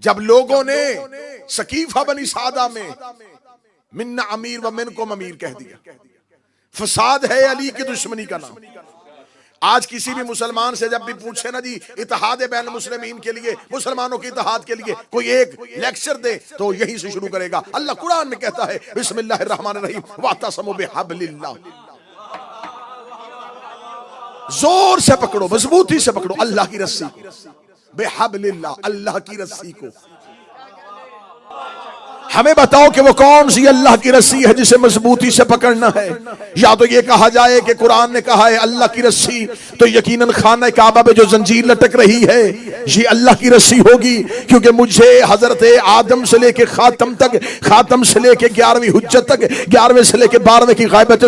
जब लोगों ने सकीफा बनी सादा में मिन्ना अमीर व मिनकुम अमीर कह दिया, फसाद है अली की दुश्मनी का नाम। आज किसी भी मुसलमान से जब भी पूछे ना जी इत्तेहाद बैन मुस्लिमीन के लिए, मुसलमानों के इत्तेहाद के लिए कोई एक लेक्चर दे, तो यहीं से शुरू करेगा। अल्लाह कुरान में कहता है बिस्मिल्लाहिर्रहमानिर्रहीम वातसमू बिहब्लिल्लाह, जोर से पकड़ो, मजबूती से पकड़ो अल्लाह की रस्सी को, बिहब्लिल्लाह, अल्लाह की रस्सी को। हमें बताओ कि वो कौन सी अल्लाह की रस्सी है जिसे मजबूती से पकड़ना है। या तो ये कहा जाए कि कुरान ने कहा है अल्लाह की रस्सी, तो यकीनन खाना काबा में जो जंजीर लटक रही है ये अल्लाह की रस्सी होगी, क्योंकि मुझे हजरत आदम से लेके खातम तक, खातम से लेके 11वीं हुज्जत तक, 11वें से लेके 12वें की गैबत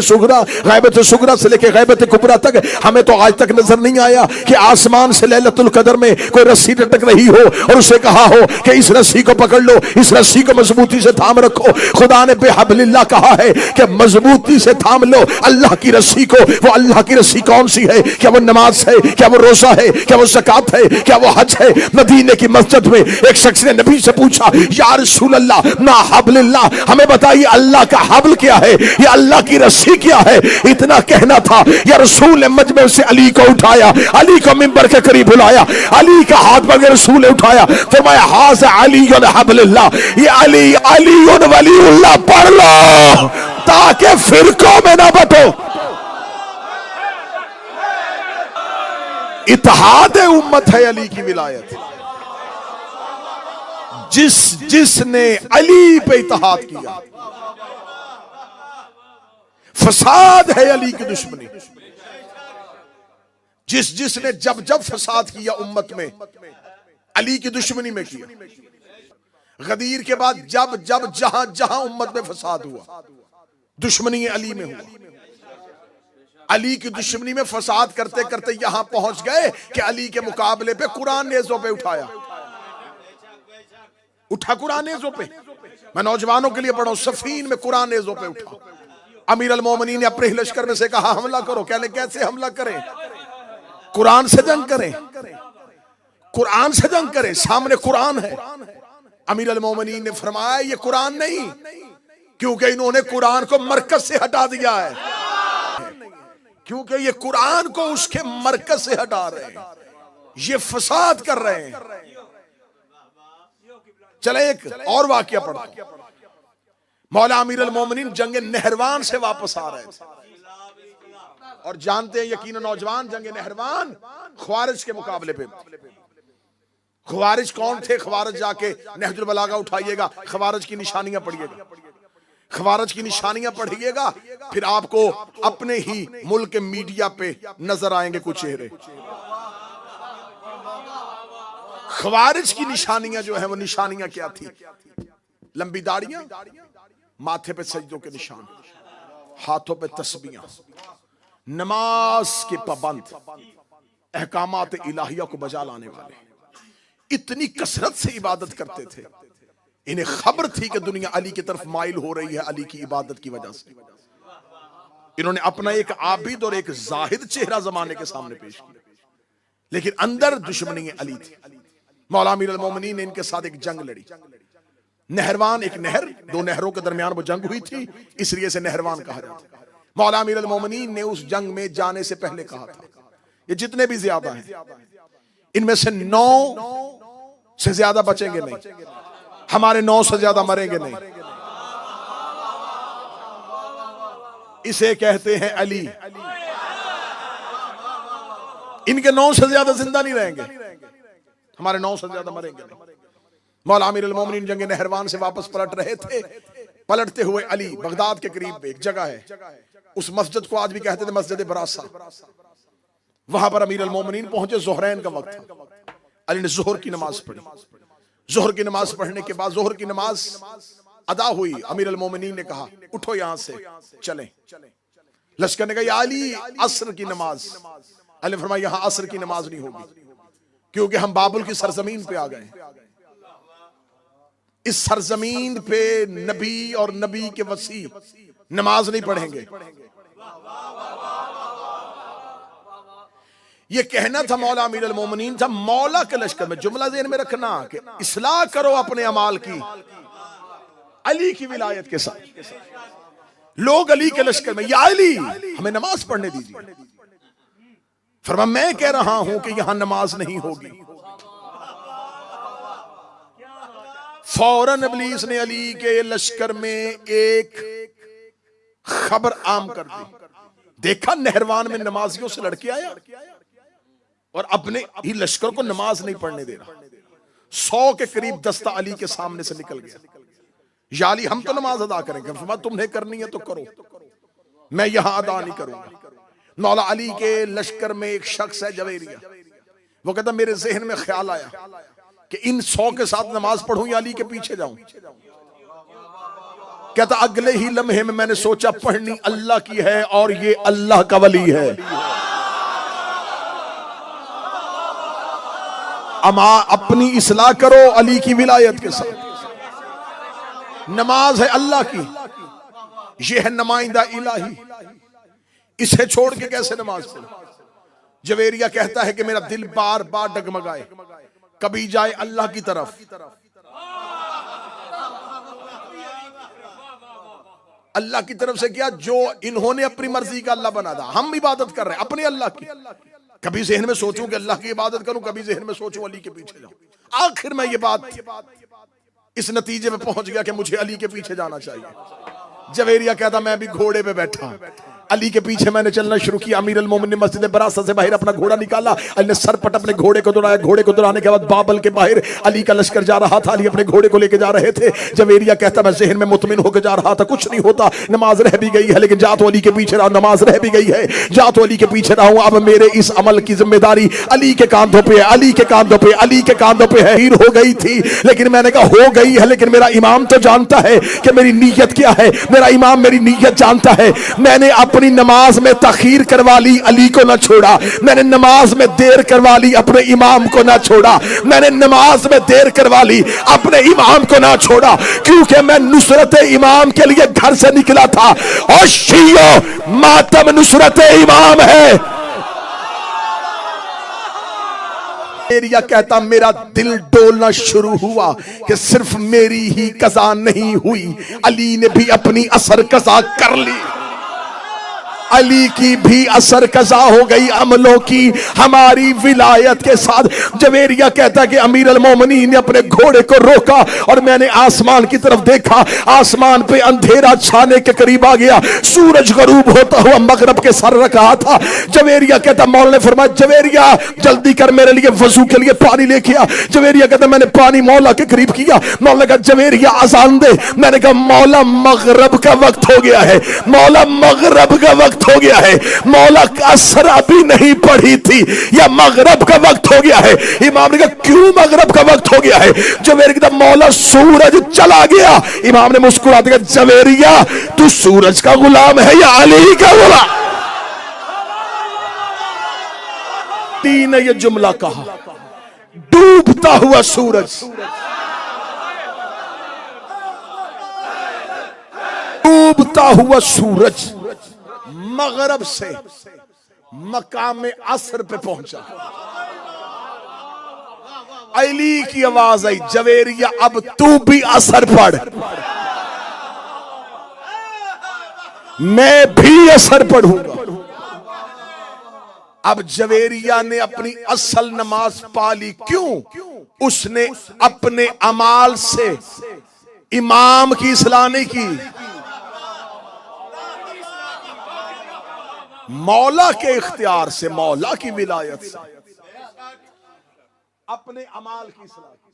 सुगरा से लेके गैबत कुबरा तक हमें तो आज तक नजर नहीं आया कि आसमान से लैलतुल कदर में कोई रस्सी लटक रही हो और उसे कहा हो कि इस रस्सी को पकड़ लो, इस रस्सी को मजबूती से थाम रखो। खुदा ने बेहबलिल्लाह कहा है कि मजबूती से थाम लो अल्लाह की रस्सी को। वो अल्लाह की रस्सी कौन सी है? क्या वो नमाज है? क्या वो रोजा है? क्या वो ज़कात है? क्या वो हज है? मदीने की मस्जिद में एक शख्स ने नबी से पूछा या रसूल अल्लाह ना हबलिल्लाह, हमें बताइए अल्लाह का हबल क्या है, ये अल्लाह की रस्सी क्या है? इतना कहना था या रसूल ने मजमे से अली को उठाया, अली को मिंबर के करीब बुलाया, अली का हाथ पकड़ रसूल ने उठाया, फरमाया हाज़ा अली हबलिल्लाह, ये अली अलीउन वलीउल्लाह पढ़ लो ताकि फिरकों में ना बटो। इत्तेहाद उम्मत है अली की विलायत। जिसने अली पे इत्तेहाद किया, फसाद है अली की दुश्मनी। जिसने जब फसाद किया उम्मत में, अली की दुश्मनी में किया। गदीर के बाद जब जहां उम्मत में फसाद हुआ, दुश्मनी अली में हुआ। अली की दुश्मनी में फसाद करते करते यहां पहुंच गए कि अली के मुकाबले पे कुरान नेज़ों पे उठाया, उठा कुरान नेज़ों पे। मैं नौजवानों के लिए पढ़ा, सफीन में कुरान नेज़ों पे उठा। अमीर अल मोमिनीन ने अपने लश्कर में से कहा हमला करो। कहले कैसे हमला करें? कुरान से जंग करें, कुरान से जंग करें, सामने कुरान है। अमीर अल मोमिनीन ने फरमाया ये कुरान नहीं, क्योंकि इन्होंने कुरान को मरकज से हटा दिया है, क्योंकि ये कुरान को उसके मरकज से हटा रहे हैं, ये फसाद कर रहे हैं। चले एक और वाकया पढ़ो। मौला अमीर अल मोमिनीन जंग नहरवान से वापस आ रहे थे, और जानते हैं यकीनन नौजवान जंग नहरवान ख्वारिज के मुकाबले पे। ख्वारिज कौन थे? ख्वारिज जाके नहजुल बलागा उठाइएगा, ख्वारिज की निशानियां पढ़िएगा, ख्वारिज की निशानियां पढ़िएगा, फिर आपको अपने ही मुल्क के मीडिया पे नजर आएंगे कुछ चेहरे। ख्वारिज की निशानियां जो है वो निशानियां क्या थी? लंबी दाढ़ियां, माथे पे सजदों के निशान, हाथों पे तस्बीहां, नमाज के पाबंद, अहकामात इलाहिया को बजा लाने वाले, इतनी कसरत से इबादत करते थे। इन्हें खबर थी कि दुनिया अली की तरफ माइल हो रही है अली की इबादत की वजह से। इन्होंने अपना एक आबिद और एक जाहिद चेहरा जमाने के सामने पेश किया, लेकिन अंदर दुश्मनी अली थी। मौला अमीर अल मोमिनीन ने इनके साथ एक जंग लड़ी। नहरवान, एक नहर, दो नहरों के दरमियान वो जंग हुई थी, इसलिए से नहरवान कहा जाता है। मौला अमीर अल मोमिनीन ने उस जंग में जाने से पहले कहा था ये जितने भी ज्यादा हैं इनमें से 9 से ज्यादा बचेंगे नहीं, हमारे 9 से ज्यादा मरेंगे नहीं। इसे कहते हैं अली। इनके 9 से ज्यादा जिंदा नहीं रहेंगे, हमारे 9 से ज्यादा मरेंगे नहीं। मौला अमीर अल मोमिनीन जंग नहरवान से वापस पलट रहे थे। पलटते हुए अली बगदाद के करीब एक जगह है, उस मस्जिद को आज भी कहते थे मस्जिद बरासा। वहां पर अमीर अल मोमिनीन पहुंचे, ज़ोहरैन का वक्त था। अली ने जोहर की नमाज पढ़ी। जोहर की नमाज पढ़ने के बाद जोहर की नमाज अदा हुई। अमीर अल मोमिनीन ने कहा उठो यहां से चलें। लश्कर ने कहा या अली असर की नमाज। अली ने फरमाया यहां असर की नमाज नहीं होगी, क्योंकि हम बाबुल की सरजमीन पे आ गए। इस सरजमीन पे नबी और नबी के वसी नमाज नहीं पढ़ेंगे। ये कहना था मौला अमीर अल मोमिनीन था, मौला के लश्कर में जुमला ज़हन में रखना कि इस्लाह करो अपने अमाल की अली की विलायत के साथ। लोग अली के लश्कर में, या अली हमें नमाज पढ़ने दीजिए। फरमा मैं कह रहा हूं कि यहां नमाज नहीं होगी। फौरन इब्लीस ने अली के लश्कर में एक खबर आम कर दी। देखा नहरवान में नमाजियों से लड़के आया और अपने ही लश्कर को नमाज नहीं पढ़ने दे रहा। 100 के करीब दस्ता अली के सामने से निकल गया। या अली हम तो नमाज अदा करेंगे। फरमाया तुम्हें करनी है तो करो, मैं यहां अदा नहीं करूंगा। मौला अली के लश्कर में एक शख्स है जवेरिया। वो कहता मेरे जहन में ख्याल आया कि इन 100 के साथ नमाज पढ़ूं या अली के पीछे जाऊं। कहता अगले ही लम्हे में मैंने सोचा पढ़नी अल्लाह की है और ये अल्लाह का वली है। अमा अपनी इस्लाह करो अली की विलायत के साथ। नमाज है अल्लाह की, ये है नुमाइंदा इलाही, इसे छोड़ के कैसे नमाज पढ़ो। जवेरिया कहता है कि मेरा दिल बार बार डगमगाए, कभी जाए अल्लाह की तरफ, अल्लाह की तरफ से क्या, जो इन्होंने अपनी मर्जी का अल्लाह बना था। हम इबादत कर रहे हैं अपने अल्लाह की। कभी जहन में सोचूं कि अल्लाह की इबादत करूं, कभी जहन में सोचूं अली के पीछे जाऊं। आखिर में ये बात इस नतीजे में पहुंच गया कि मुझे अली के पीछे जाना चाहिए। जवेरिया कहता मैं भी घोड़े पे बैठा, अली के पीछे मैंने चलना शुरू किया। अमीर अल मोमिनीन ने मस्जिद बरासा से बाहर अपना घोड़ा निकाला। अली ने सरपट अपने घोड़े को दौड़ाया। घोड़े को दौड़ाने के बाद बाबल के बाहर अली का लश्कर जा रहा था। अली अपने घोड़े को लेके जा रहे थे। जवेरिया कहता मैं जहन में मुतमिन होकर जा रहा था, कुछ नहीं होता, नमाज रह भी गई है, लेकिन जा तो अली के पीछे रहा, नमाज रह भी गई है, जा तो अली के पीछे रहा हूं। अब मेरे इस अमल की जिम्मेदारी अली के कांधों पे है, अली के कांधों पे, अली के कांधों पे है। हीर हो गई थी, लेकिन मैंने कहा हो गई है, लेकिन मेरा इमाम तो जानता है कि मेरी नीयत क्या है। मेरा इमाम मेरी नीयत जानता है। मैंने अपनी नमाज में तखीर करवा ली, अली को ना छोड़ा। मैंने नमाज में देर करवा ली, अपने इमाम को ना छोड़ा। मैंने नमाज में देर करवा ली, अपने इमाम को ना छोड़ा, क्योंकि मैं नुसरत इमाम के लिए घर से निकला था। और शियो मातम नुसरत इमाम है। एरिया कहता मेरा दिल डोलना शुरू हुआ कि सिर्फ मेरी ही कज़ा नहीं हुई, अली ने भी अपनी असर कज़ा कर ली। अली की भी असर कज़ा हो गई अमलों की हमारी विलायत के साथ। जवेरिया कहता कि अमीर अल मोमिनीन ने अपने घोड़े को रोका और मैंने आसमान की तरफ देखा। आसमान पे अंधेरा छाने के करीब आ गया, सूरज गरूब होता हुआ मगरब के सर रखा था। जवेरिया कहता मौला ने फरमाया जवेरिया जल्दी कर मेरे लिए वजू के लिए पानी लेके आ। जवेरिया कहता मैंने पानी मौला के करीब किया। मौला कहा जवेरिया अजान दे। मैंने कहा मौला मगरब का वक्त हो गया है, मौला मगरब का वक्त हो गया है। मौला असर अभी नहीं पढ़ी थी या मगरब का वक्त हो गया है। इमाम ने कहा क्यों मगरब का वक्त हो गया है? जवेरिया कहता मौला सूरज चला गया। इमाम ने मुस्कुराते कहा जवेरिया तू सूरज का गुलाम है या अली का गुलाम? तीन ने यह जुमला कहा, डूबता हुआ सूरज, डूबता हुआ सूरज मगरब से मकाम असर पे पहुंचा। अली की आवाज आई जवेरिया अब तू भी असर पढ़। मैं भी असर पढ़ूंगा। अब जवेरिया ने अपनी असल नमाज पा ली। क्यों? उसने अपने अमाल से इमाम की इस्लाह नहीं की, मौला के इख्तियार से, मौला की विलायत से अपने अमाल की इस्लाह की।